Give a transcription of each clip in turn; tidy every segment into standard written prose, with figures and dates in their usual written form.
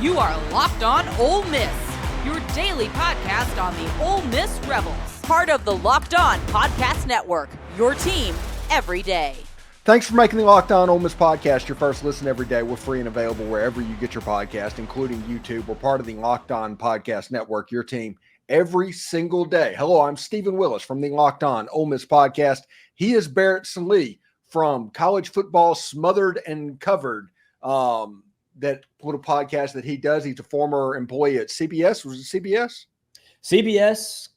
You are Locked On Ole Miss, your daily podcast on the Ole Miss Rebels. Part of the Locked On Podcast Network, your team every day. Thanks for making the Locked On Ole Miss podcast your first listen every day. We're free and available wherever you get your podcast, including YouTube. We're part of the Locked On Podcast Network, your team every single day. Hello, I'm Steven Willis from the Locked On Ole Miss podcast. He is Barrett Sallee from College Football Smothered and Covered. That little podcast that he does. He's a former employee at CBS. Was it CBS? CBS,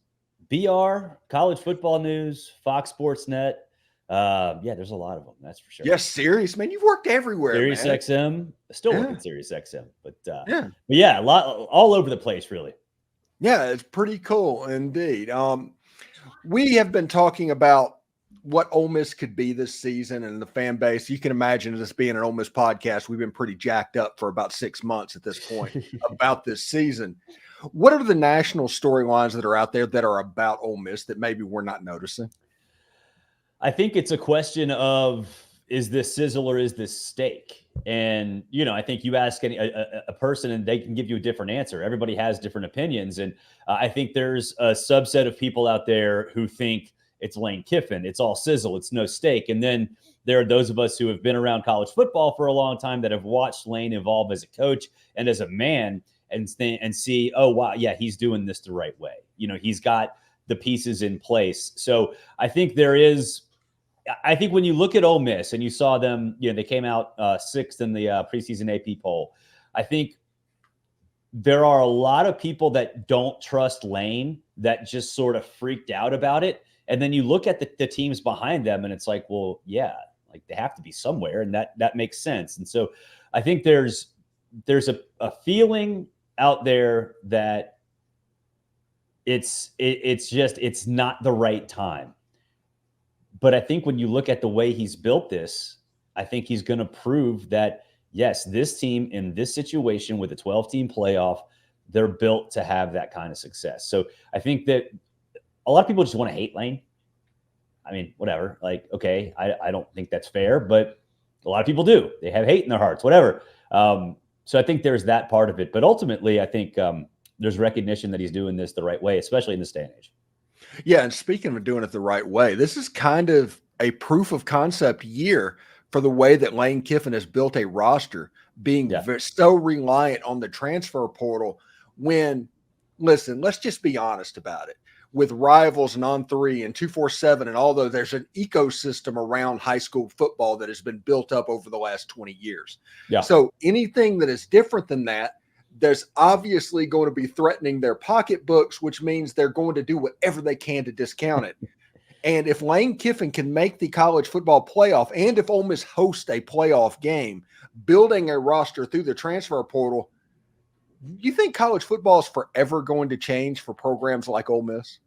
BR, College Football News, Fox Sports Net. There's a lot of them. That's for sure. Yes, Sirius, man. You've worked everywhere. Sirius man. XM. Still working Sirius XM, but a lot all over the place, really. Yeah, it's pretty cool indeed. We have been talking about what Ole Miss could be this season and the fan base. You can imagine this being an Ole Miss podcast. We've been pretty jacked up for about 6 months at this point about this season. What are the national storylines that are out there that are about Ole Miss that maybe we're not noticing? I think it's a question of, is this sizzle or is this steak? And, I think you ask a person and they can give you a different answer. Everybody has different opinions. And I think there's a subset of people out there who think it's Lane Kiffin, it's all sizzle, it's no steak. And then there are those of us who have been around college football for a long time that have watched Lane evolve as a coach and as a man and see, oh, wow, yeah, he's doing this the right way. He's got the pieces in place. So I think when you look at Ole Miss and you saw them, they came out sixth in the preseason AP poll. I think there are a lot of people that don't trust Lane that just sort of freaked out about it. And then you look at the teams behind them and it's like, well, yeah, like they have to be somewhere. And that makes sense. And so I think there's a feeling out there that it's not the right time. But I think when you look at the way he's built this, I think he's going to prove that, yes, this team in this situation with a 12-team playoff, they're built to have that kind of success. So I think that a lot of people just want to hate Lane. I mean, whatever. Like, okay, I don't think that's fair, but a lot of people do. They have hate in their hearts, whatever. So I think there's that part of it. But ultimately, I think there's recognition that he's doing this the right way, especially in this day and age. Yeah, and speaking of doing it the right way, this is kind of a proof of concept year for the way that Lane Kiffin has built a roster, being so reliant on the transfer portal when, listen, let's just be honest about it. With Rivals and On3 and 247 and all those, there's an ecosystem around high school football that has been built up over the last 20 years. Yeah. So anything that is different than that, there's obviously going to be threatening their pocketbooks, which means they're going to do whatever they can to discount it. And if Lane Kiffin can make the college football playoff, and if Ole Miss hosts a playoff game, building a roster through the transfer portal, you think college football is forever going to change for programs like Ole Miss?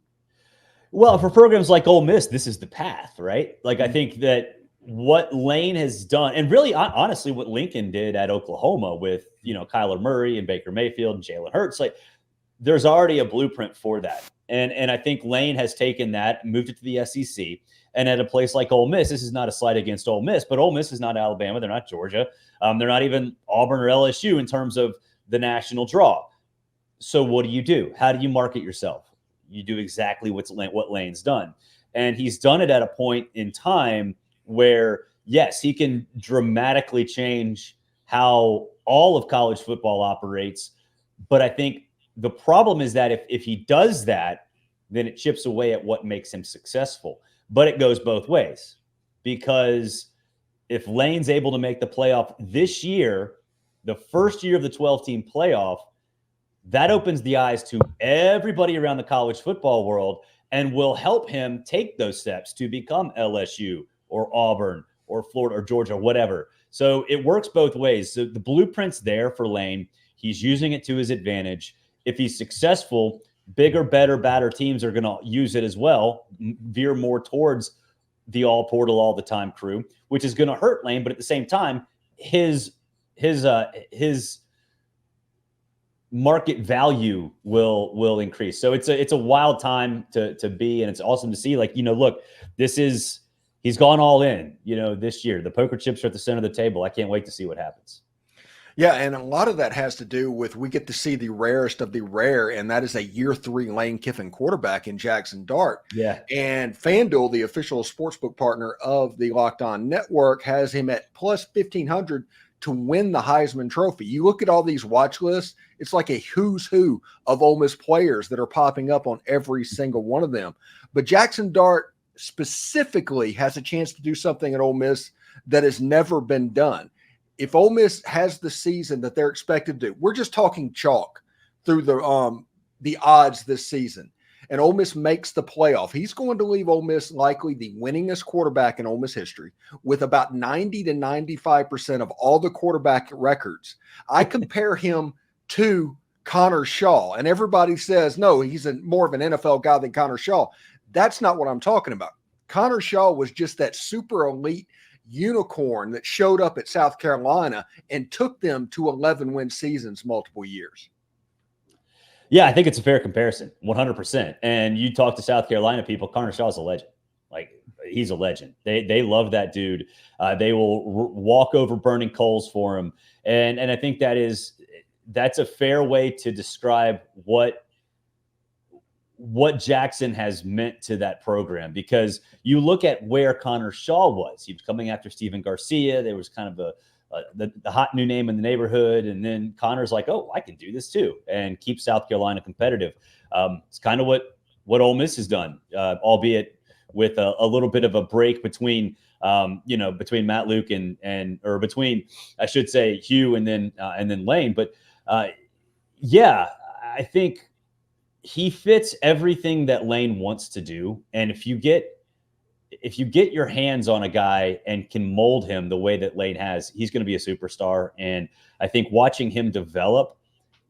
Well, for programs like Ole Miss, this is the path, right? Like, I think that what Lane has done, and really, honestly, what Lincoln did at Oklahoma with, Kyler Murray and Baker Mayfield and Jalen Hurts, like, there's already a blueprint for that. And I think Lane has taken that, moved it to the SEC, and at a place like Ole Miss, this is not a slight against Ole Miss, but Ole Miss is not Alabama, they're not Georgia, they're not even Auburn or LSU in terms of the national draw. So what do? How do you market yourself? You do exactly what Lane's done. And he's done it at a point in time where, yes, he can dramatically change how all of college football operates. But I think the problem is that if he does that, then it chips away at what makes him successful. But it goes both ways, because if Lane's able to make the playoff this year, the first year of the 12-team playoff, that opens the eyes to everybody around the college football world and will help him take those steps to become LSU or Auburn or Florida or Georgia, whatever. So it works both ways. So the blueprint's there for Lane. He's using it to his advantage. If he's successful, bigger, better, badder teams are going to use it as well, veer more towards the all portal all the time crew, which is going to hurt Lane. But at the same time, his market value will increase. So it's a wild time to be, and it's awesome to see. Like, look, he's gone all in. This year, the poker chips are at the center of the table. I can't wait to see what happens. Yeah, and a lot of that has to do with we get to see the rarest of the rare, and that is a year 3 Lane Kiffin quarterback in Jackson Dart. Yeah. And FanDuel, the official sportsbook partner of the Locked On Network, has him at plus 1,500 to win the Heisman Trophy. You look at all these watch lists, it's like a who's who of Ole Miss players that are popping up on every single one of them. But Jackson Dart specifically has a chance to do something at Ole Miss that has never been done. If Ole Miss has the season that they're expected to do, we're just talking chalk through the odds this season, and Ole Miss makes the playoff, he's going to leave Ole Miss likely the winningest quarterback in Ole Miss history with about 90 to 95% of all the quarterback records. I compare him to Connor Shaw, and everybody says, no, he's more of an NFL guy than Connor Shaw. That's not what I'm talking about. Connor Shaw was just that super elite unicorn that showed up at South Carolina and took them to 11-win seasons multiple years. Yeah, I think it's a fair comparison, 100%. And you talk to South Carolina people, Connor Shaw's a legend. Like, he's a legend. They love that dude. They will walk over burning coals for him. And I think that's a fair way to describe what Jackson has meant to that program, because you look at where Connor Shaw was. He was coming after Steven Garcia. There was kind of the hot new name in the neighborhood. And then Connor's like, oh, I can do this too, and keep South Carolina competitive. It's kind of what Ole Miss has done, albeit with a little bit of a break between Matt Luke or between, I should say, Hugh and then Lane. But yeah, I think he fits everything that Lane wants to do. And if you get your hands on a guy and can mold him the way that Lane has, he's going to be a superstar. And I think watching him develop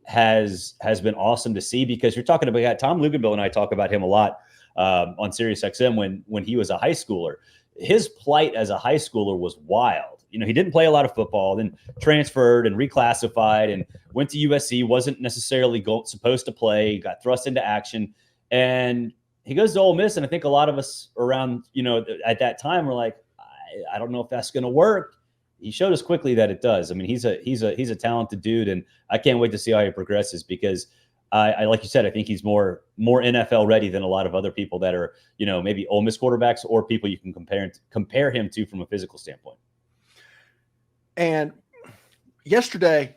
has been awesome to see, because you're talking about Tom Luginbill, and I talk about him a lot on SiriusXM when he was a high schooler. His plight as a high schooler was wild. He didn't play a lot of football, then transferred and reclassified and went to USC, wasn't necessarily supposed to play, got thrust into action. And he goes to Ole Miss, and I think a lot of us around, at that time were like, I don't know if that's going to work. He showed us quickly that it does. I mean, he's a talented dude, and I can't wait to see how he progresses, because I like you said, I think he's more NFL ready than a lot of other people that are, maybe Ole Miss quarterbacks or people you can compare him to from a physical standpoint. And yesterday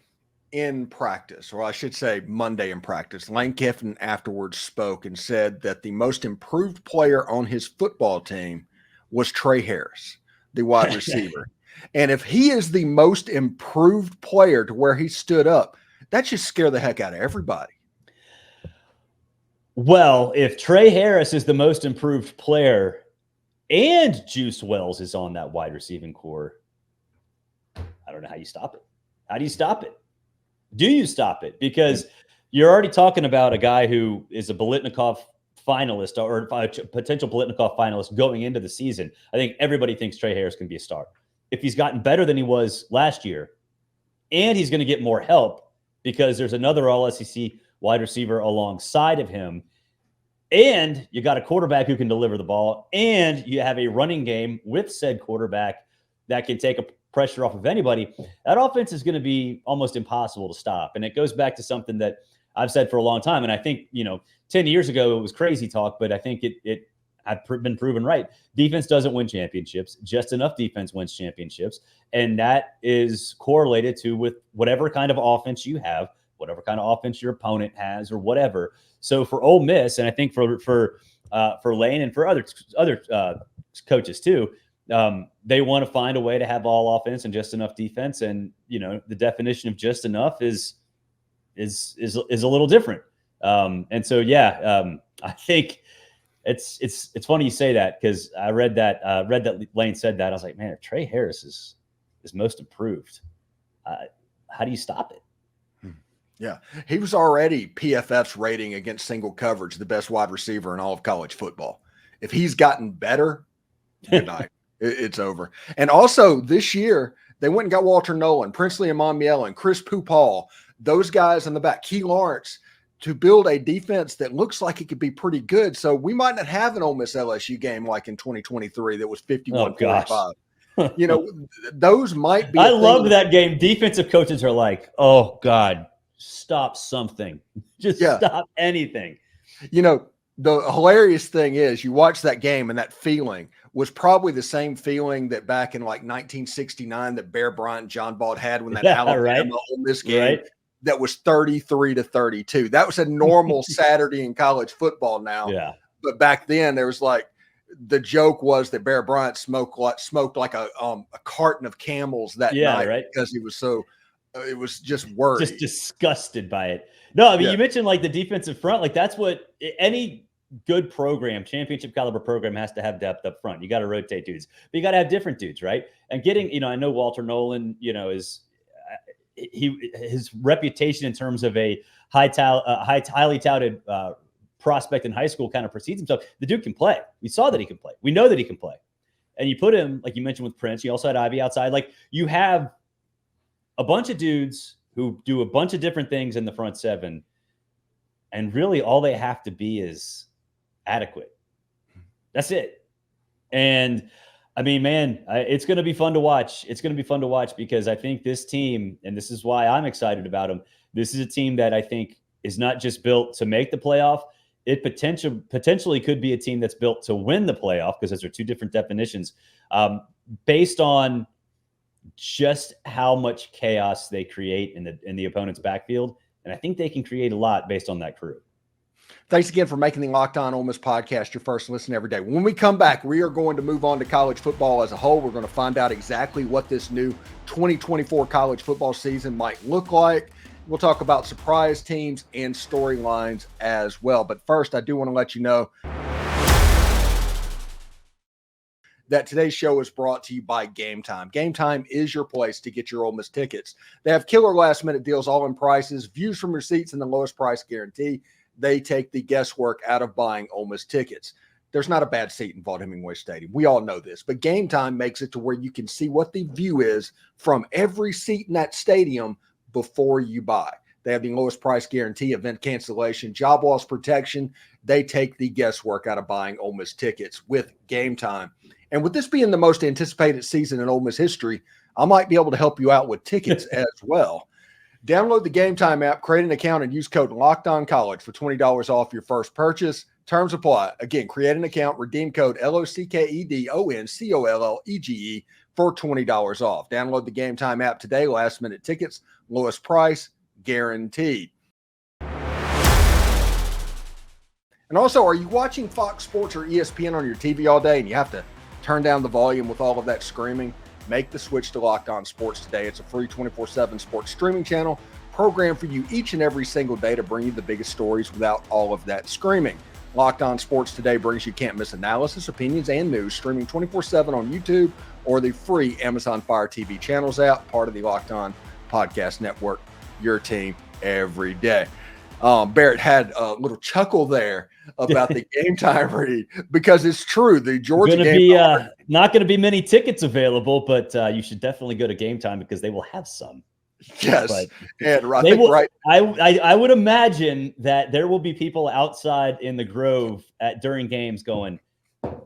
in practice, or I should say Monday in practice, Lane Kiffin afterwards spoke and said that the most improved player on his football team was Trey Harris, the wide receiver. And if he is the most improved player to where he stood up, that should scare the heck out of everybody. Well, if Trey Harris is the most improved player and Juice Wells is on that wide receiving core, I don't know how you stop it. How do you stop it? Do you stop it? Because you're already talking about a guy who is a Biletnikoff finalist, or a potential Biletnikoff finalist going into the season. I think everybody thinks Trey Harris can be a star. If he's gotten better than he was last year, and he's going to get more help because there's another All-SEC wide receiver alongside of him, and you got a quarterback who can deliver the ball, and you have a running game with said quarterback that can take a pressure off of anybody, that offense is going to be almost impossible to stop. And it goes back to something that I've said for a long time. And I think, 10 years ago, it was crazy talk, but I think it had been proven right. Defense doesn't win championships. Just enough defense wins championships. And that is correlated to with whatever kind of offense you have, whatever kind of offense your opponent has, or whatever. So for Ole Miss, and I think for Lane and for other coaches too, they want to find a way to have all offense and just enough defense. And, the definition of just enough is a little different. And so, I think it's funny you say that, because I read that Lane said that. I was like, man, if Trey Harris is most improved, how do you stop it? Yeah. He was already PFF's rating against single coverage, the best wide receiver in all of college football. If he's gotten better, good night. It's over. And also this year, they went and got Walter Nolan, Princely Amamiela, and Chris Pupal, those guys in the back, Key Lawrence, to build a defense that looks like it could be pretty good. So we might not have an Ole Miss LSU game like in 2023 that was 51-45. You know, those might be. I love that game. Defensive coaches are like, oh God, stop something. Just stop anything. You know, the hilarious thing is you watch that game and that feeling was probably the same feeling that back in like 1969 that Bear Bryant and John Ball had when that Alabama Ole Miss game that was 33-32. That was a normal Saturday in college football now. Yeah. But back then there was like, the joke was that Bear Bryant smoked like a carton of Camels that night because he was so it was just worried, just disgusted by it. No, I mean you mentioned like the defensive front, like that's what any good program, championship caliber program, has to have depth up front. You got to rotate dudes, but you got to have different dudes, right? And getting, you know, I know Walter Nolan, you know, is his reputation in terms of a highly touted prospect in high school kind of precedes himself. The dude can play. We saw that he can play. We know that he can play. And you put him, like you mentioned with Prince, you also had Ivy outside. Like you have a bunch of dudes who do a bunch of different things in the front seven. And really all they have to be is adequate. That's it. And I mean, man, it's going to be fun to watch. It's going to be fun to watch because I think this team, and this is why I'm excited about them, this is a team that I think is not just built to make the playoff. It potentially could be a team that's built to win the playoff, because those are two different definitions, based on just how much chaos they create in the opponent's backfield. And I think they can create a lot based on that crew. Thanks again for making the Locked On Ole Miss podcast your first listen every day. When we come back, we are going to move on to college football as a whole. We're going to find out exactly what this new 2024 college football season might look like. We'll talk about surprise teams and storylines as well. But first, I do want to let you know that today's show is brought to you by Game Time. Game Time is your place to get your Ole Miss tickets. They have killer last-minute deals, all-in prices, views from your seats, and the lowest price guarantee. They take the guesswork out of buying Ole Miss tickets. There's not a bad seat in Vaught-Hemingway Stadium. We all know this, but Game Time makes it to where you can see what the view is from every seat in that stadium before you buy. They have the lowest price guarantee, event cancellation, job loss protection. They take the guesswork out of buying Ole Miss tickets with Game Time. And with this being the most anticipated season in Ole Miss history, I might be able to help you out with tickets as well. Download the Game Time app, create an account, and use code LOCKEDONCollege for $20 off your first purchase. Terms apply. Again, create an account, redeem code LOCKEDONCOLLEGE for $20 off. Download the Game Time app today. Last minute tickets, lowest price, guaranteed. And also, are you watching Fox Sports or ESPN on your TV all day and you have to turn down the volume with all of that screaming? Make the switch to Locked On Sports today. It's a free 24/7 sports streaming channel programmed for you each and every single day to bring you the biggest stories without all of that screaming. Locked On Sports today brings you can't miss analysis, opinions, and news, streaming 24/7 on YouTube or the free Amazon Fire TV channels app, part of the Locked On Podcast Network, your team every day. Barrett had a little chuckle there about the Game Time read because it's true. The Georgia game not going to be many tickets available, but you should definitely go to Game Time because they will have some. Yes, but and I would imagine that there will be people outside in the Grove during games going, "Man,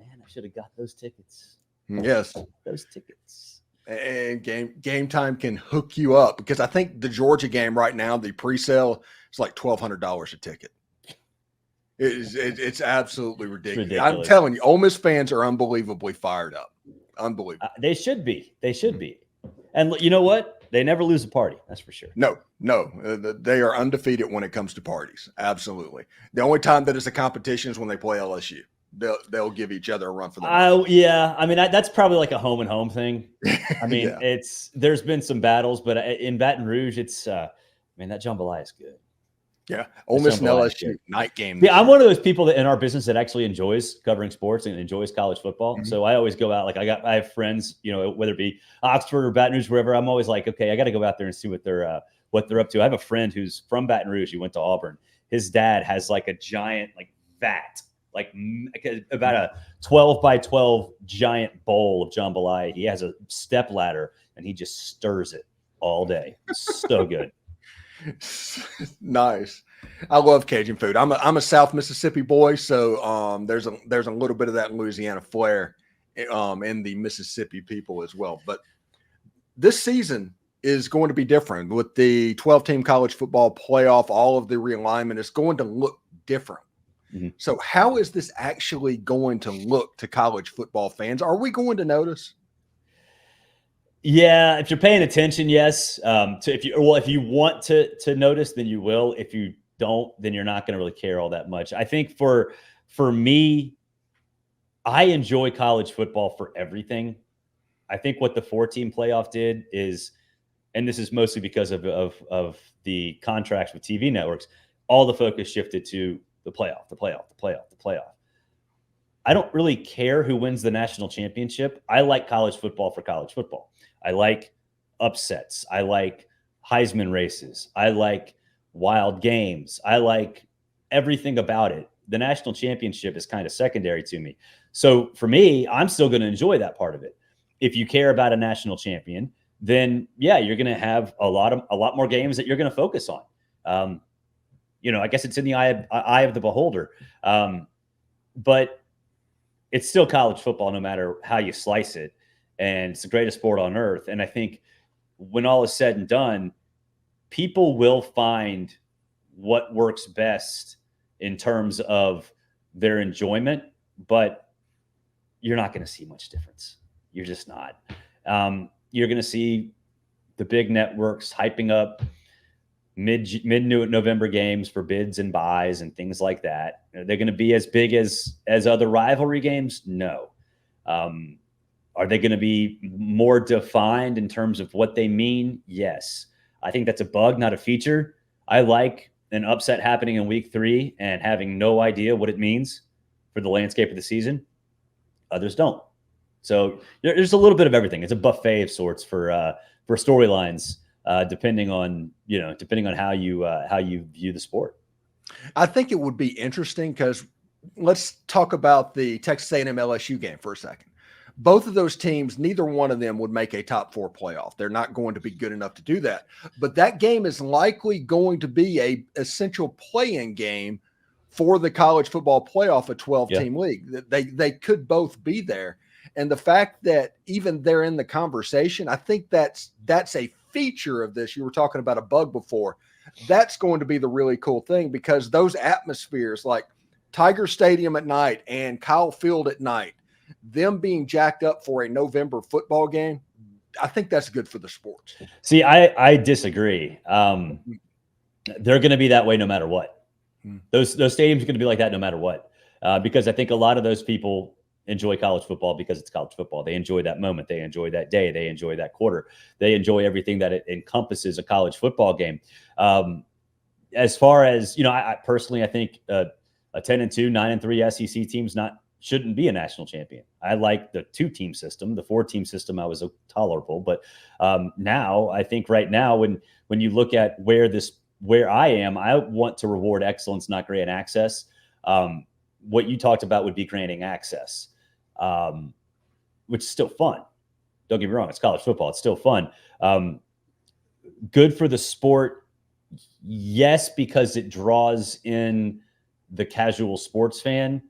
I should have got those tickets." Yes, those tickets. And Game Time can hook you up because I think the Georgia game right now, the pre-sale is like $1,200 a ticket. It's absolutely ridiculous. I'm telling you, Ole Miss fans are unbelievably fired up. Unbelievable. They should be. They should be. And you know what? They never lose a party. That's for sure. No. They are undefeated when it comes to parties. Absolutely. The only time that it's a competition is when they play LSU. They'll give each other a run for them. Yeah. I mean, that's probably like a home and home thing. I mean, there's been some battles, but in Baton Rouge, it's that jambalaya is good. Yeah. Ole Miss and LSU night game. Yeah. I'm one of those people that in our business that actually enjoys covering sports and enjoys college football. Mm-hmm. So I always go out, like I have friends, whether it be Oxford or Baton Rouge, wherever. I'm always like, okay, I got to go out there and see what they're up to. I have a friend who's from Baton Rouge. He went to Auburn. His dad has like a giant, vat, about a 12 by 12 giant bowl of jambalaya. He has a step ladder and he just stirs it all day. It's so good. Nice. I love Cajun food. I'm a South Mississippi boy, so there's a little bit of that Louisiana flair in the Mississippi people as well. But this season is going to be different with the 12-team college football playoff. All of the realignment is going to look different. Mm-hmm. So how is this actually going to look to college football fans? Are we going to notice? Yeah, if you're paying attention, yes. If you want to notice, then you will. If you don't, then you're not going to really care all that much. I think for me, I enjoy college football for everything. I think what the 4-team playoff did is, and this is mostly because of the contracts with TV networks, all the focus shifted to the playoff. I don't really care who wins the national championship. I like college football for college football. I like upsets. I like Heisman races. I like wild games. I like everything about it. The national championship is kind of secondary to me. So for me, I'm still going to enjoy that part of it. If you care about a national champion, then yeah, you're going to have a lot more games that you're going to focus on. I guess it's in the eye of the beholder. But it's still college football, no matter how you slice it. And it's the greatest sport on earth. And I think when all is said and done, people will find what works best in terms of their enjoyment, but you're not going to see much difference. You're just not. You're going to see the big networks hyping up mid-November games for bids and buys and things like that. They're going to be as big as other rivalry games? No. Are they going to be more defined in terms of what they mean? Yes. I think that's a bug, not a feature. I like an upset happening in week 3 and having no idea what it means for the landscape of the season. Others don't. So there's a little bit of everything. It's a buffet of sorts for storylines, depending on how you view the sport. I think it would be interesting because let's talk about the Texas A&M LSU game for a second. Both of those teams, neither one of them would make a top 4 playoff. They're not going to be good enough to do that. But that game is likely going to be a essential play-in game for the college football playoff, a 12-team league. They could both be there. And the fact that even they're in the conversation, I think that's a feature of this. You were talking about a bug before. That's going to be the really cool thing, because those atmospheres like Tiger Stadium at night and Kyle Field at night, them being jacked up for a November football game, I think that's good for the sports. See, I disagree. They're going to be that way no matter what. Those stadiums are going to be like that no matter what, because I think a lot of those people enjoy college football because it's college football. They enjoy that moment. They enjoy that day. They enjoy that quarter. They enjoy everything that it encompasses a college football game. As far as, I personally, I think a 10-2, 9-3 SEC team's shouldn't be a national champion. I like the 2-team system. The 4-team system I was tolerable, but now I think right now when you look at where I am, I want to reward excellence, not grant access. What you talked about would be granting access, which is still fun. Don't get me wrong. It's college football. It's still fun. Good for the sport. Yes, because it draws in the casual sports fan.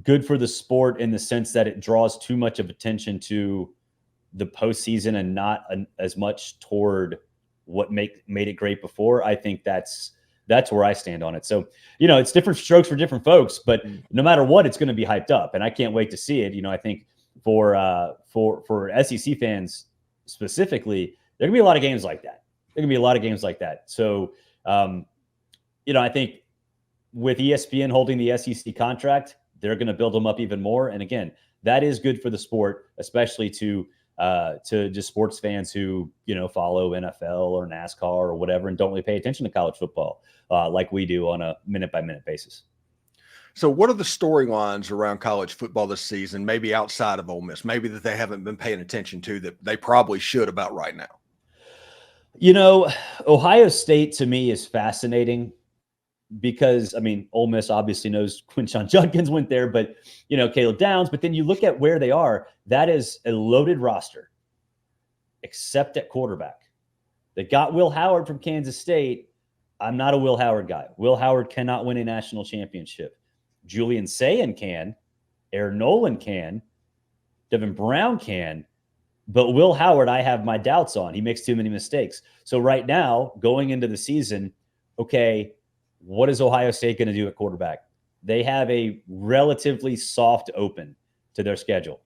Good for the sport in the sense that it draws too much of attention to the postseason and not as much toward what made it great before. I think that's where I stand on it. So, it's different strokes for different folks, but no matter what, it's going to be hyped up, and I can't wait to see it. I think for SEC fans specifically, there are going to be a lot of games like that. So, I think with ESPN holding the SEC contract, they're going to build them up even more. And again, that is good for the sport, especially to just sports fans who, follow NFL or NASCAR or whatever and don't really pay attention to college football like we do on a minute-by-minute basis. So what are the storylines around college football this season, maybe outside of Ole Miss, maybe that they haven't been paying attention to that they probably should about right now? Ohio State to me is fascinating because, Ole Miss obviously knows Quinshon Judkins went there, but, Caleb Downs. But then you look at where they are, that is a loaded roster, except at quarterback. They got Will Howard from Kansas State. I'm not a Will Howard guy. Will Howard cannot win a national championship. Julian Sayin can. Aaron Nolan can. Devin Brown can, but Will Howard, I have my doubts on. He makes too many mistakes. So right now, going into the season, okay, what is Ohio State going to do at quarterback? They have a relatively soft open to their schedule.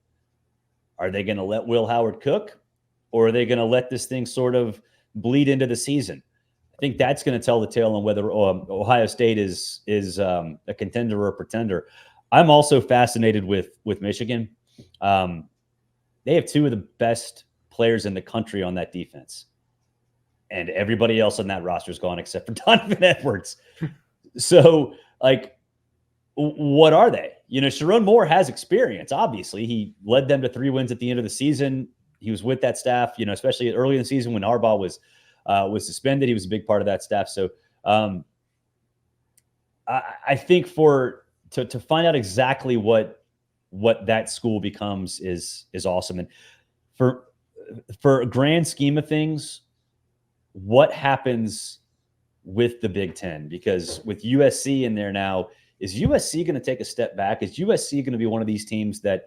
Are they going to let Will Howard cook, or are they going to let this thing sort of bleed into the season? I think that's going to tell the tale on whether Ohio State is a contender or a pretender. I'm also fascinated with Michigan. They have two of the best players in the country on that defense, and everybody else on that roster is gone except for Donovan Edwards. So, like, what are they? Sharon Moore has experience. Obviously, he led them to 3 wins at the end of the season. He was with that staff, especially early in the season when Harbaugh was suspended. He was a big part of that staff. So, I think to find out exactly what that school becomes is awesome. And for a grand scheme of things, what happens with the Big Ten? Because with USC in there now, is USC going to take a step back? Is USC going to be one of these teams that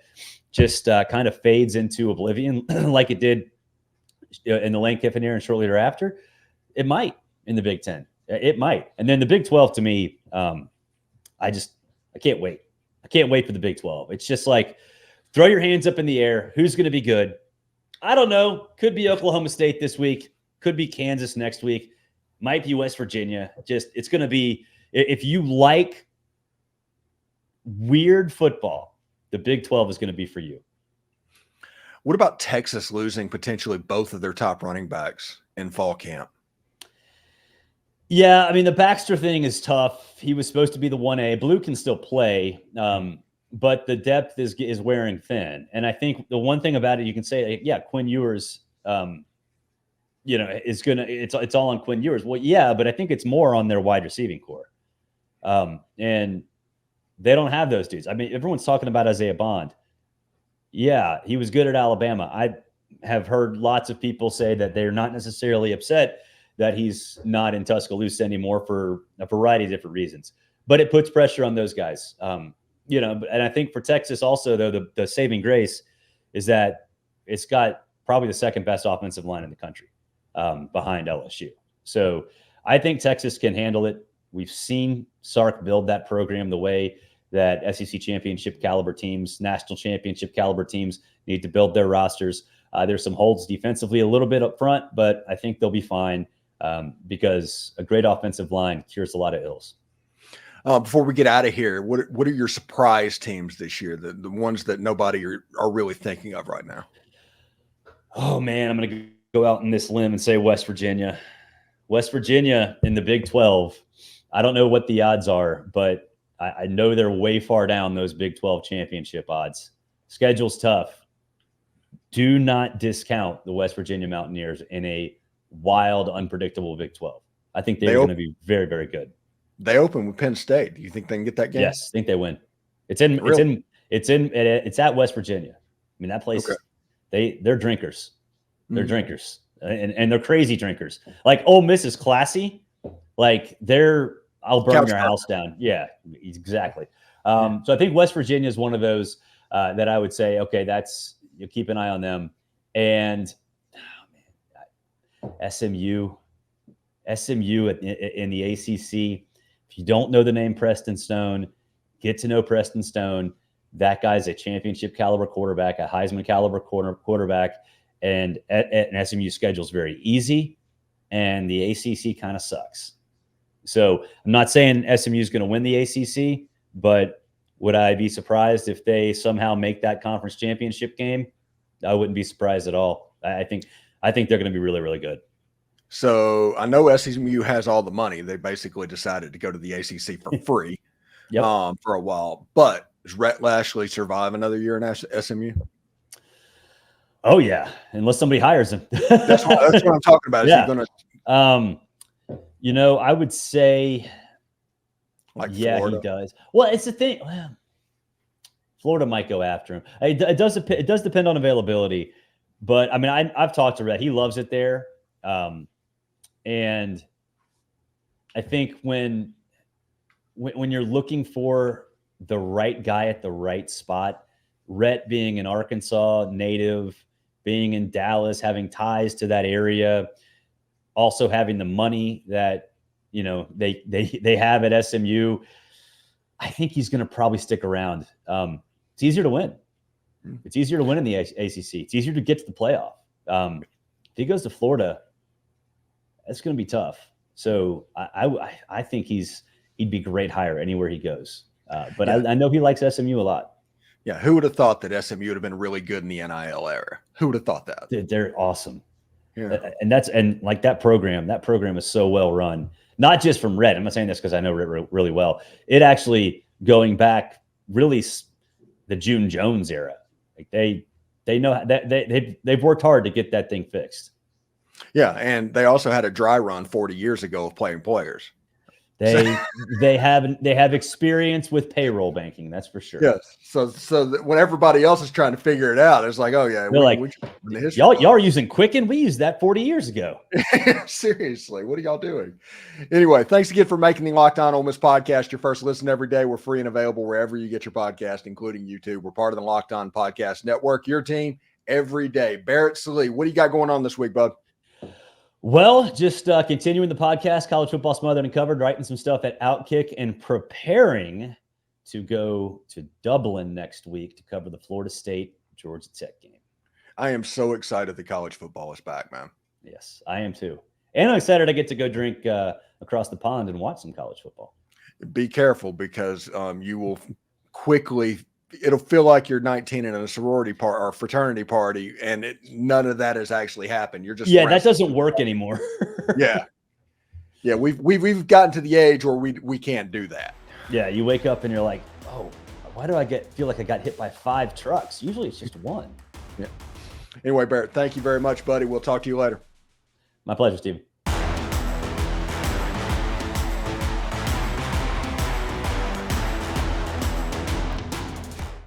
just kind of fades into oblivion like it did in the Lane Kiffin era and shortly thereafter? It might in the Big Ten. It might. And then the Big 12, to me, I can't wait. I can't wait for the Big 12. It's just like, throw your hands up in the air. Who's going to be good? I don't know. Could be Oklahoma State this week. Could be Kansas next week. Might be West Virginia. It's going to be, if you like weird football, the Big 12 is going to be for you. What about Texas losing potentially both of their top running backs in fall camp? Yeah, I mean, the Baxter thing is tough. He was supposed to be the 1A. Blue can still play, but the depth is wearing thin. And I think the one thing about it, you can say, yeah, Quinn Ewers, is it's all on Quinn Ewers. Well, yeah, but I think it's more on their wide receiving core. And they don't have those dudes. I mean, everyone's talking about Isaiah Bond. Yeah, he was good at Alabama. I have heard lots of people say that they're not necessarily upset that he's not in Tuscaloosa anymore for a variety of different reasons. But it puts pressure on those guys. And I think for Texas also, though, the saving grace is that it's got probably the second best offensive line in the country behind LSU. So I think Texas can handle it. We've seen Sark build that program the way that SEC championship caliber teams, national championship caliber teams need to build their rosters. There's some holds defensively a little bit up front, but I think they'll be fine because a great offensive line cures a lot of ills. Before we get out of here, what are your surprise teams this year? The ones that nobody are really thinking of right now? Oh man, I'm going to go out on this limb and say West Virginia. West Virginia in the Big 12. I don't know what the odds are, but I know they're way far down those Big 12 championship odds. Schedule's tough. Do not discount the West Virginia Mountaineers in a wild, unpredictable Big 12. I think they're going to be very, very good. They open with Penn State. Do you think they can get that game? Yes, I think they win. It's at West Virginia. I mean, that place, okay. They're drinkers. They're drinkers. And they're crazy drinkers. Like Ole Miss is classy. Like I'll burn your house down. Yeah, exactly. So I think West Virginia is one of those that I would say, okay, you keep an eye on them. And SMU in the ACC. If you don't know the name Preston Stone, get to know Preston Stone. That guy's a championship caliber quarterback, a Heisman caliber quarterback, and SMU schedule is very easy, and the ACC kind of sucks. So I'm not saying SMU is going to win the ACC, but would I be surprised if they somehow make that conference championship game? I wouldn't be surprised at all. I think they're going to be really, really good. So I know SMU has all the money. They basically decided to go to the ACC for free for a while. But does Rhett Lashley survive another year in SMU? Oh, yeah, unless somebody hires him. That's what I'm talking about. Is he going to I would say Florida? He does. Well, it's the thing. Well, Florida might go after him. It does depend on availability. But, I mean, I've talked to Rhett. He loves it there. And I think when you're looking for the right guy at the right spot, Rhett being an Arkansas native, being in Dallas, having ties to that area, also having the money that, they have at SMU, I think he's going to probably stick around. It's easier to win. It's easier to win in the ACC. It's easier to get to the playoff. If he goes to Florida, that's going to be tough. So I think he'd be a great hire anywhere he goes. But I know he likes SMU a lot. Yeah, who would have thought that SMU would have been really good in the NIL era? Who would have thought that? They're awesome. Yeah. And that program is so well run. Not just from Red. I'm not saying this because I know Red really well. It actually going back really the June Jones era. Like they know that they've worked hard to get that thing fixed. Yeah, and they also had a dry run 40 years ago of playing players. They have experience with payroll banking, that's for sure. Yes. So when everybody else is trying to figure it out, it's like, oh yeah, y'all are using Quicken. We used that 40 years ago. Seriously, what are y'all doing? Anyway, thanks again for making the Locked On Ole Miss podcast your first listen every day. We're free and available wherever you get your podcast, including YouTube. We're part of the Locked On Podcast Network. Your team every day. Barrett, Sallee, what do you got going on this week, bud? Well, just continuing the podcast, College Football Smothered and Covered, writing some stuff at Outkick and preparing to go to Dublin next week to cover the Florida State-Georgia Tech game. I am so excited that college football is back, man. Yes, I am too. And I'm excited I get to go drink across the pond and watch some college football. Be careful because you will quickly – it'll feel like you're 19 in a sorority part or fraternity party, and none of that has actually happened. You're just that doesn't work anymore. Yeah, we've gotten to the age where we can't do that. Yeah, you wake up and you're like, oh, why do I feel like I got hit by 5 trucks? Usually it's just one. Yeah. Anyway, Barrett, thank you very much, buddy. We'll talk to you later. My pleasure, Steven.